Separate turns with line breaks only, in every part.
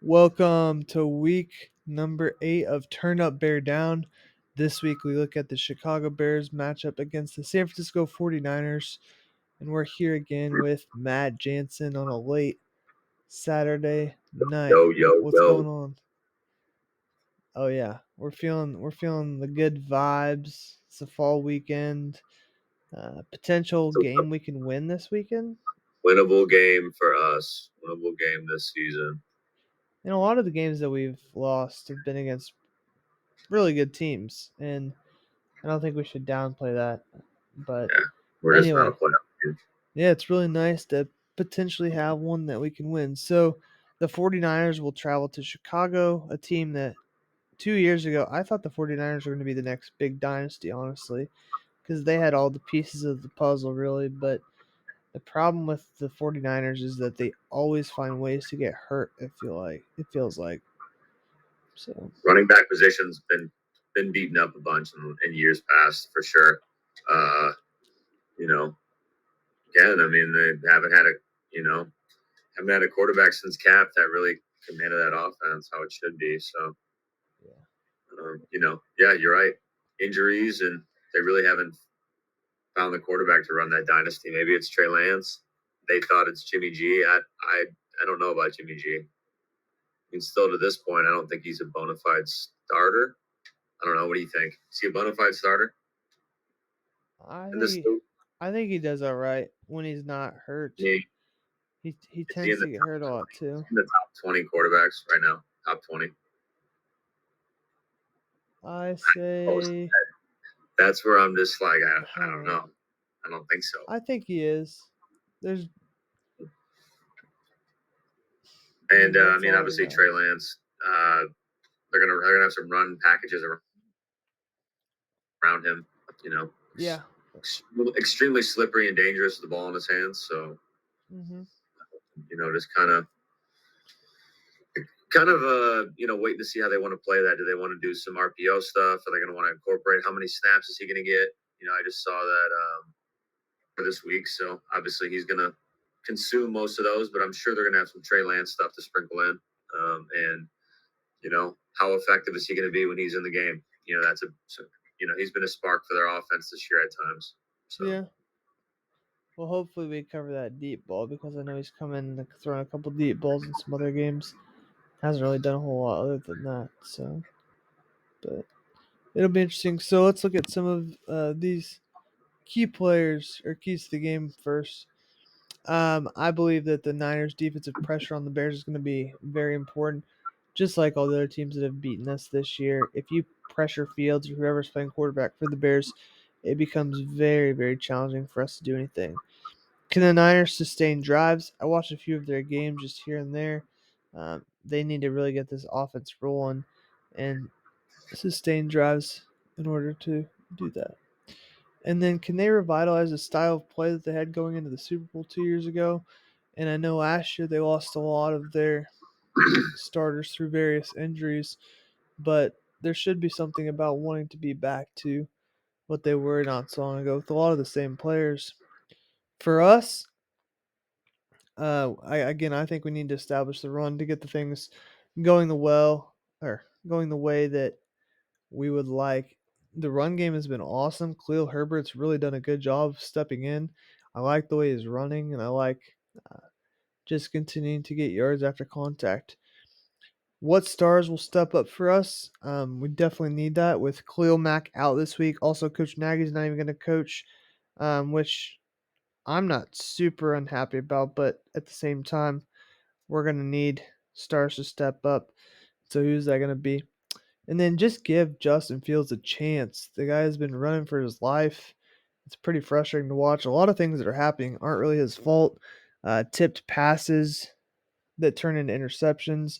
Welcome to week number 8 of Turn Up Bear Down. This week we look at the Chicago Bears matchup against the San Francisco 49ers. And we're here again with Matt Jansen on a late Saturday night. What's going on? Oh yeah, we're feeling the good vibes. It's a fall weekend. Potential game we can win this weekend.
Winnable game for us. Winnable game this season.
And a lot of the games that we've lost have been against really good teams, and I don't think we should downplay that. But
Yeah, we're just not a
anyway,
playoff team.
yeah, it's really nice to potentially have one that we can win. So the 49ers will travel to Chicago, a team that 2 years ago I thought the 49ers were going to be the next big dynasty, honestly, because they had all the pieces of the puzzle, really. But the problem with the 49ers is that they always find ways to get hurt, it feels like. So
Running back position's been beaten up a bunch in years past for sure. You know, again, I mean they haven't had a quarterback since Cap that really commanded that offense how it should be. So yeah, you're right. Injuries and they really haven't found the quarterback to run that dynasty. Maybe it's Trey Lance. They thought it's Jimmy G. I don't know about Jimmy G. And still to this point, I don't think he's a bona fide starter. I don't know. What do you think? Is he a bona fide starter?
I think he does all right when he's not hurt.
He,
He
is he in
tends
the
to get
top
hurt a
20?
lot too.
In the top 20 quarterbacks right now? Top 20?
I say
That's where I'm just like, I don't
huh.
know. I don't think so.
I think he is. There's
And I
that's
mean,
all he
obviously Trey
has.
Lance. They're gonna have some run packages around him. You know,
Yeah.
extremely slippery and dangerous with the ball in his hands. So
Mhm.
just waiting to see how they want to play that. Do they want to do some RPO stuff? Are they going to want to incorporate how many snaps is he going to get? I just saw that for this week, so obviously he's going to consume most of those, but I'm sure they're going to have some Trey Lance stuff to sprinkle in. And how effective is he going to be when he's in the game? He's been a spark for their offense this year at times. So.
Yeah. Well, hopefully we cover that deep ball because I know he's come in and thrown a couple deep balls in some other games. Hasn't really done a whole lot other than that. So, but it'll be interesting. So let's look at some of these key players or keys to the game first. I believe that the Niners' defensive pressure on the Bears is going to be very important, just like all the other teams that have beaten us this year. If you pressure Fields or whoever's playing quarterback for the Bears, it becomes very, very challenging for us to do anything. Can the Niners sustain drives? I watched a few of their games just here and there. They need to really get this offense rolling and sustain drives in order to do that. And then can they revitalize the style of play that they had going into the Super Bowl 2 years ago? And I know last year they lost a lot of their starters through various injuries, but there should be something about wanting to be back to what they were not so long ago with a lot of the same players. For us, I think we need to establish the run to get the things going going the way that we would like. The run game has been awesome. Khalil Herbert's really done a good job stepping in. I like the way he's running, and I like just continuing to get yards after contact. What stars will step up for us? We definitely need that with Khalil Mack out this week. Also, Coach Nagy's not even going to coach, which I'm not super unhappy about, but at the same time, we're going to need stars to step up. So, who's that going to be? And then just give Justin Fields a chance. The guy has been running for his life. It's pretty frustrating to watch. A lot of things that are happening aren't really his fault. Tipped passes that turn into interceptions,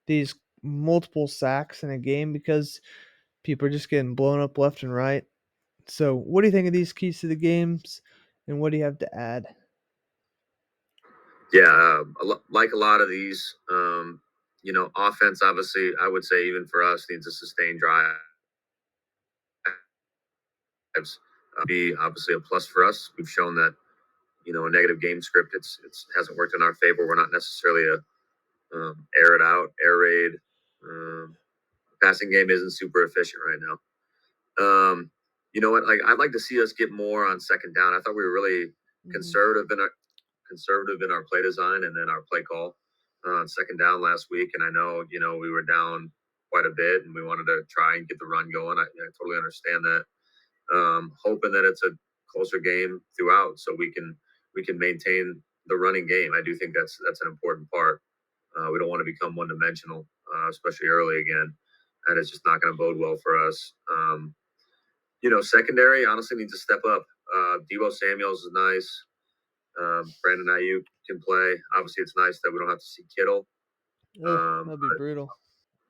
these multiple sacks in a game because people are just getting blown up left and right. So, what do you think of these keys to the games, and what do you have to add?
Yeah, like a lot of these, offense, obviously, I would say even for us, needs a sustained drive. Be obviously a plus for us. We've shown that, a negative game script, it's hasn't worked in our favor. We're not necessarily a air grade. Passing game isn't super efficient right now. You know what? Like, I'd like to see us get more on second down. I thought we were really conservative in our play design and then our play call on second down last week. And I know, we were down quite a bit and we wanted to try and get the run going. I totally understand that. Hoping that it's a closer game throughout so we can maintain the running game. I do think that's an important part. We don't want to become one dimensional, especially early again. And it's just not going to bode well for us. Secondary honestly needs to step up. Deebo Samuels is nice. Brandon Ayuk can play. Obviously, it's nice that we don't have to see Kittle.
That'd be brutal.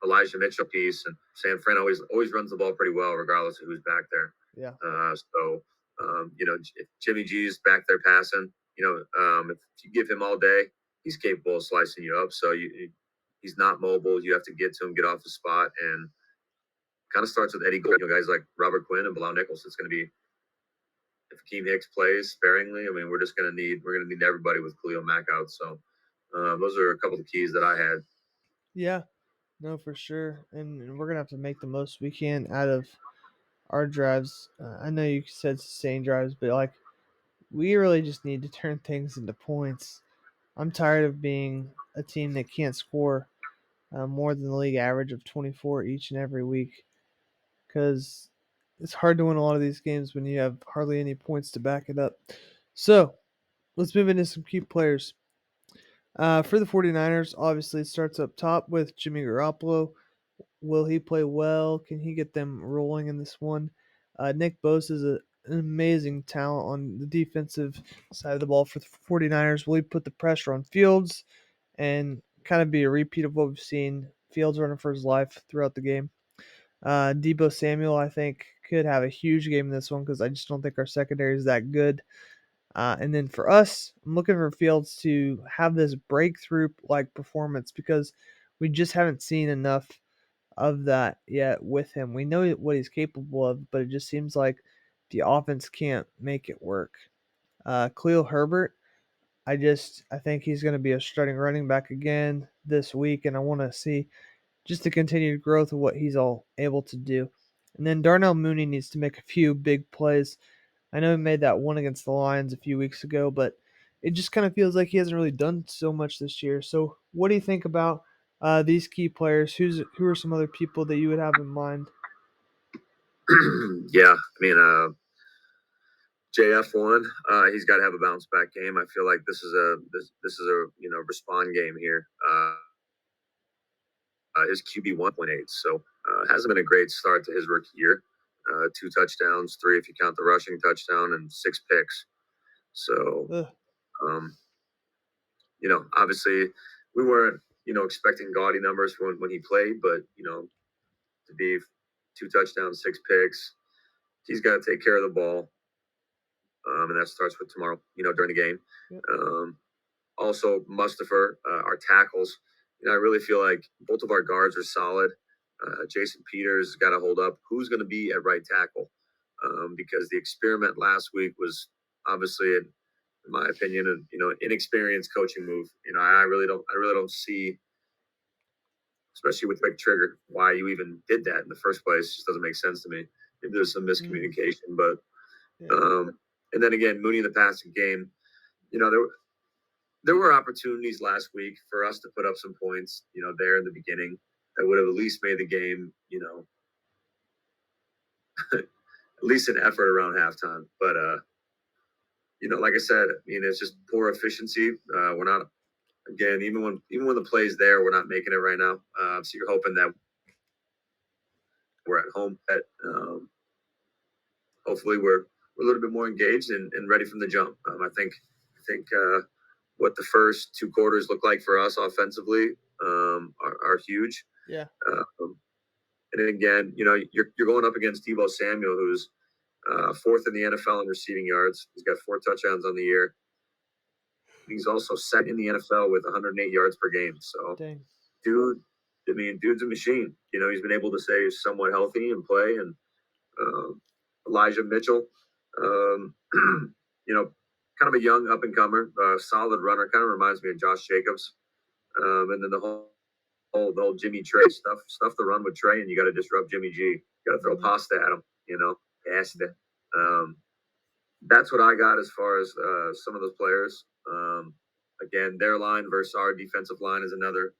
Elijah Mitchell piece and San Fran always runs the ball pretty well, regardless of who's back there.
Yeah.
If Jimmy G's back there passing, if you give him all day, he's capable of slicing you up. So he's not mobile. You have to get to him, get off the spot, and kind of starts with Eddie Gold. Guys like Robert Quinn and Bilal Nichols. It's going to be, if Akeem Hicks plays sparingly, I mean, we're going to need everybody with Khalil Mack out. So those are a couple of keys that I had.
Yeah, no, for sure. And we're going to have to make the most we can out of our drives. I know you said sustain drives, but like, we really just need to turn things into points. I'm tired of being a team that can't score more than the league average of 24 each and every week, because it's hard to win a lot of these games when you have hardly any points to back it up. So let's move into some key players. For the 49ers, obviously it starts up top with Jimmy Garoppolo. Will he play well? Can he get them rolling in this one? Nick Bosa is an amazing talent on the defensive side of the ball for the 49ers. Will he put the pressure on Fields and kind of be a repeat of what we've seen Fields running for his life throughout the game? Deebo Samuel, I think, could have a huge game in this one because I just don't think our secondary is that good. And then for us, I'm looking for Fields to have this breakthrough like performance because we just haven't seen enough of that yet with him. We know what he's capable of, but it just seems like the offense can't make it work. Khalil Herbert, I think he's going to be a starting running back again this week, and I want to see just the continued growth of what he's all able to do. And then Darnell Mooney needs to make a few big plays. I know he made that one against the Lions a few weeks ago, but it just kind of feels like he hasn't really done so much this year. So, what do you think about these key players? Who are some other people that you would have in mind?
Yeah, I mean, JF1, he's got to have a bounce back game. I feel like this is a respond game here. His QB 1.8, so hasn't been a great start to his rookie year. 2 touchdowns, 3 if you count the rushing touchdown, and 6 picks. So, obviously we weren't expecting gaudy numbers when he played, but to be 2 touchdowns, 6 picks, he's got to take care of the ball. And that starts with tomorrow, during the game.
Yep.
Also, Mustafa, our tackles. I really feel like both of our guards are solid. Jason Peters got to hold up. Who's going to be at right tackle? Because the experiment last week was obviously, in my opinion, an inexperienced coaching move. I really don't see, especially with Rick Trigger, why you even did that in the first place. It just doesn't make sense to me. Maybe there's some miscommunication, but. Yeah. And then again, Mooney in the passing game, there were opportunities last week for us to put up some points, there in the beginning that would have at least made the game, at least an effort around halftime. But, like I said, I mean, it's just poor efficiency. We're not, again, even when the play's there, we're not making it right now. So you're hoping that we're at home, that hopefully we're a little bit more engaged and ready from the jump. I think what the first 2 quarters look like for us offensively are huge.
Yeah.
And again, you're going up against Deebo Samuel, who's 4th in the NFL in receiving yards. He's got 4 touchdowns on the year. He's also second in the NFL with 108 yards per game. So,
Dang.
dude's a machine. He's been able to stay somewhat healthy and play. And Elijah Mitchell, kind of a young up and comer, solid runner. Kind of reminds me of Josh Jacobs. And then the whole the whole Jimmy Trey stuff the run with Trey, and you got to disrupt Jimmy G. You got to throw pasta at him, pasta. That's what I got as far as some of those players. Again, their line versus our defensive line is another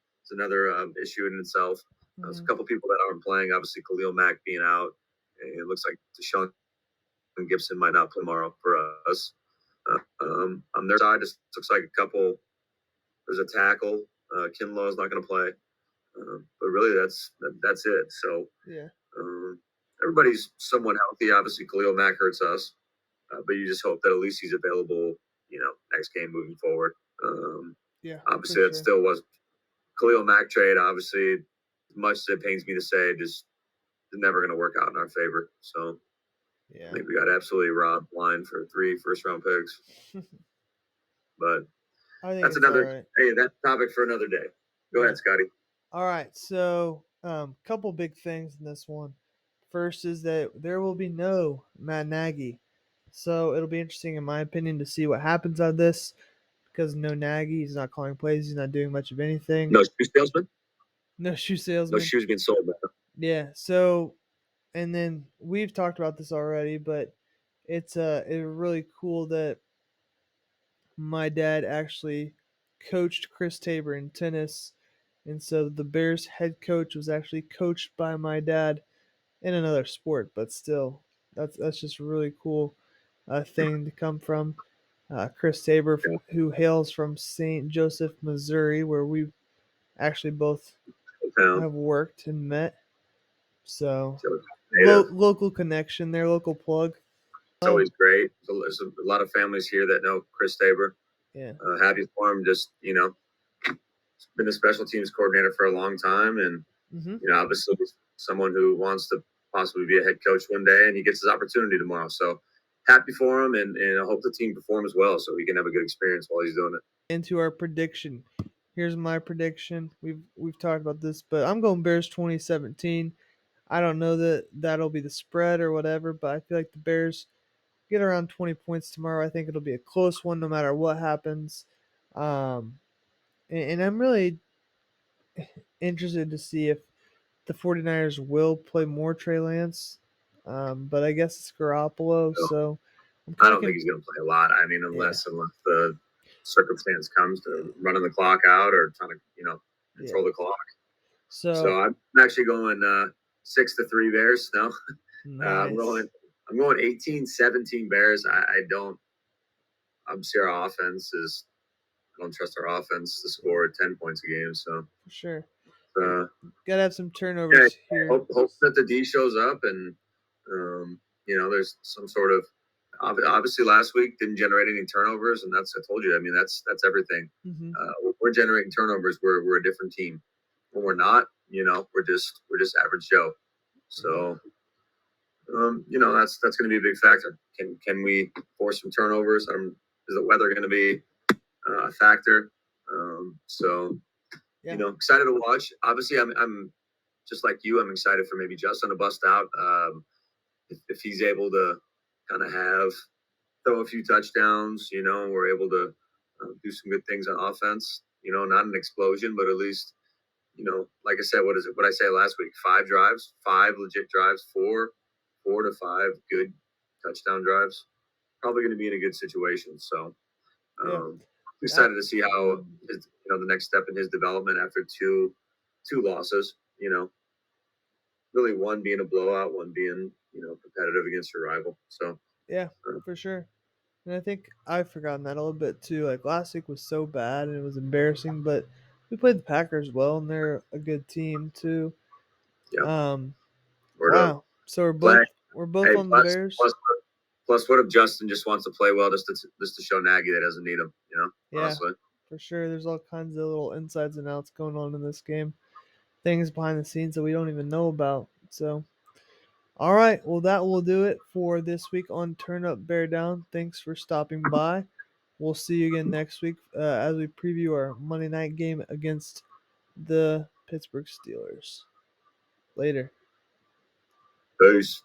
issue in itself. There's a couple people that aren't playing. Obviously, Khalil Mack being out. It looks like Deshaun Gibson might not play tomorrow for us. On their side, it looks like a couple. There's a tackle. Kinlaw is not going to play, but really that's it. So
Yeah.
Everybody's somewhat healthy. Obviously, Khalil Mack hurts us, but you just hope that at least he's available. Next game moving forward.
Yeah.
Obviously, that still was Khalil Mack trade. Obviously, as much as it pains me to say, just never going to work out in our favor. So
Yeah.
I think we got absolutely robbed blind for 3 first-round picks. But that's another.
Right.
Hey, that's topic for another day. Go ahead, Scotty.
All right. So, couple big things in this one. First is that there will be no Matt Nagy. So it'll be interesting, in my opinion, to see what happens out of this. Because no Nagy, he's not calling plays, he's not doing much of anything.
No shoe salesman.
No shoe salesman.
No shoes being sold.
Yeah. So, and then we've talked about this already, but it's really cool that my dad actually coached Chris Tabor in tennis, and so the Bears head coach was actually coached by my dad in another sport, but still, that's just a really cool thing to come from. Chris Tabor, who hails from St. Joseph, Missouri, where we actually both have worked and met. So, local connection there, local plug.
It's always great. There's a lot of families here that know Chris Tabor.
Yeah.
Happy for him. Just been a special teams coordinator for a long time, and obviously someone who wants to possibly be a head coach one day, and he gets his opportunity tomorrow. So happy for him, and I hope the team performs well so he can have a good experience while he's doing it.
Into our prediction. Here's my prediction. We've talked about this, but I'm going Bears 2017. I don't know that that'll be the spread or whatever, but I feel like the Bears get around 20 points tomorrow. I think it'll be a close one no matter what happens. And I'm really interested to see if the 49ers will play more Trey Lance. But I guess it's Garoppolo, so
I don't think he's going to play a lot. I mean, unless the circumstance comes to running the clock out or trying to, control the clock. So I'm actually going 6-3 Bears. No,
nice.
I'm going 18-17 Bears. I don't. Obviously, our offense is. I don't trust our offense to score 10 points a game. So
for sure,
gotta
have some turnovers here.
Hope that the D shows up, and there's some sort of. Obviously, last week didn't generate any turnovers, and I told you. I mean, that's everything. We're generating turnovers. We're a different team. When we're not, we're just average Joe. So, that's going to be a big factor. Can we force some turnovers? Is the weather going to be a factor? Excited to watch. Obviously, I'm just like you. I'm excited for maybe Justin to bust out. If he's able to kind of throw a few touchdowns, we're able to do some good things on offense. Not an explosion, but at least, like I said, what I say last week? 5 drives, 5 legit drives, 4 to 5 good touchdown drives. Probably going to be in a good situation. So, excited to see how the next step in his development after two losses. Really one being a blowout, one being competitive against your rival. So
for sure. And I think I've forgotten that a little bit too. Like last week was so bad and it was embarrassing, but we played the Packers well and they're a good team too.
Yeah.
Wow. So we're both on the Bears.
Plus, what if Justin just wants to play well just to show Nagy that doesn't need him? Honestly.
For sure. There's all kinds of little insides and outs going on in this game. Things behind the scenes that we don't even know about. So, all right. Well, that will do it for this week on Turn Up, Bear Down. Thanks for stopping by. We'll see you again next week as we preview our Monday night game against the Pittsburgh Steelers. Later.
Peace.